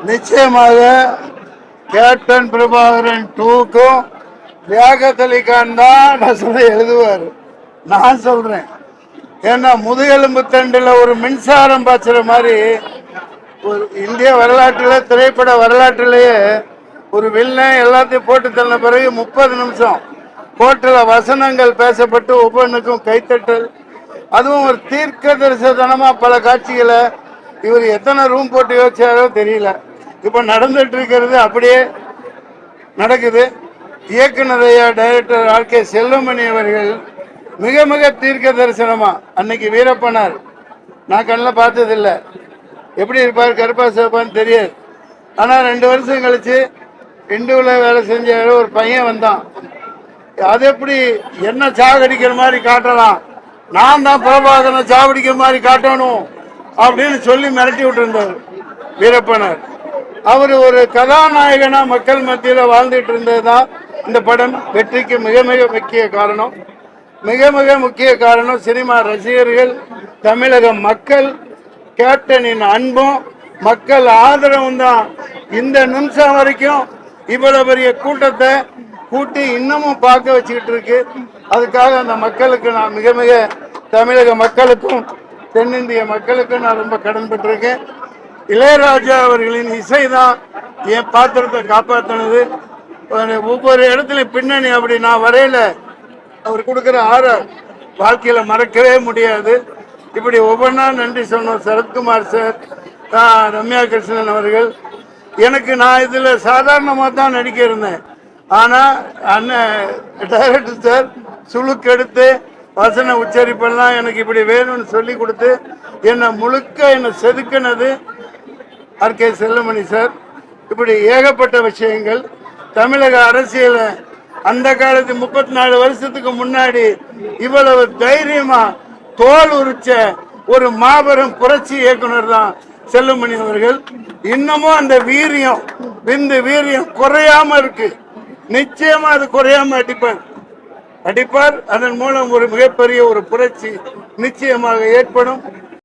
நிச்சயமாக கேப்டன் பிரபாகரன் 2க்கும் லியாகத் அலி கான் தான் எழுதுவார். நான் சொல்றேன், ஏன்னா முதுகெலும்பு தண்டில் ஒரு மின்சாரம் பாய்ச்சுற மாதிரி ஒரு இந்திய வரலாற்றில், திரைப்பட வரலாற்றிலேயே ஒரு வில்லன் எல்லாத்தையும் போட்டு தள்ள பிறகு 30 நிமிஷம் கோர்ட்டில் வசனங்கள் பேசப்பட்டு ஒவ்வொன்றுக்கும் கைத்தட்டல், அதுவும் ஒரு தீர்க்க தரிசனமா பல காட்சிகளை இவர் எத்தனை ரூம் போட்டு யோசிச்சாரோ தெரியல. இப்ப நடந்துட்டு இருக்கிறது அப்படியே நடக்குது. இயக்குனர் ஐயா டைரக்டர் ஆர்.கே. செல்வமணி அவர்கள் மிக மிக தீர்க்க தரிசனமா, அன்னைக்கு வீரப்பனார் நான் கண்ணில் பார்த்ததில்லை, எப்படி இருப்பார் கருப்பா சிவப்பான்னு தெரியாது. ஆனா 2 வருஷம் கழிச்சு இந்துல வேலை செஞ்ச ஒரு பையன் வந்தான். அது எப்படி என்ன சாகடிக்கிற மாதிரி காட்டலாம், நான் தான் பிரபாகரனை சாவடிக்கிற மாதிரி காட்டணும் அப்படின்னு சொல்லி மிரட்டி விட்டுருந்தார் வீரப்பனார். அவர் ஒரு கதாநாயகனா மக்கள் மத்தியில் வாழ்ந்துட்டு இருந்ததுதான் இந்த படம் வெற்றிக்கு மிக மிக முக்கிய காரணம். மிக மிக முக்கிய காரணம் சினிமா ரசிகர்கள், தமிழக மக்கள், கேப்டனின் அன்பும் மக்கள் ஆதரவும் தான் இந்த நிமிஷம் வரைக்கும் இவ்வளவு பெரிய கூட்டத்தை கூட்டி இன்னமும் பார்க்க வச்சுக்கிட்டு இருக்கு. அதுக்காக அந்த மக்களுக்கு நான் மிக மிக தமிழக மக்களுக்கும் தென்னிந்திய மக்களுக்கும் நான் ரொம்ப கடன்பட்டிருக்கேன். இளையராஜா அவர்களின் இசை தான் என் பாத்திரத்தை காப்பாற்றினது. ஒவ்வொரு இடத்துலையும் பின்னணி அப்படி நான் வரையில அவர் கொடுக்குற வாழ்க்கையில மறக்கவே முடியாது. இப்படி ஒவ்வொன்றா நன்றி சொன்னோம். சரத்குமார் சார், ரம்யா கிருஷ்ணன் அவர்கள். எனக்கு நான் இதுல சாதாரணமாக தான் நடிக்க இருந்தேன். ஆனா அண்ணன் டைரக்டர் சார் சுழுக்கெடுத்து வசன உச்சரிப்பெல்லாம் எனக்கு இப்படி வேணும்னு சொல்லி கொடுத்து என்னை செதுக்கினது ஆர்.கே. செல்வமணி சார். இப்படி ஏகப்பட்ட விஷயங்கள் தமிழக அரசியல அந்த காலத்து 34 வருஷத்துக்கு முன்னாடி இவ்வளவு தைரியமா தோல் உரிச்ச ஒரு மாபெரும் புரட்சி இயக்குனர் தான் செல்வமணி அவர்கள். இன்னமும் அந்த வீரியம், வீரியம் குறையாம இருக்கு. நிச்சயமா அது குறையாம அடிப்பார். அதன் மூலம் ஒரு மிகப்பெரிய ஒரு புரட்சி நிச்சயமாக ஏற்படும்.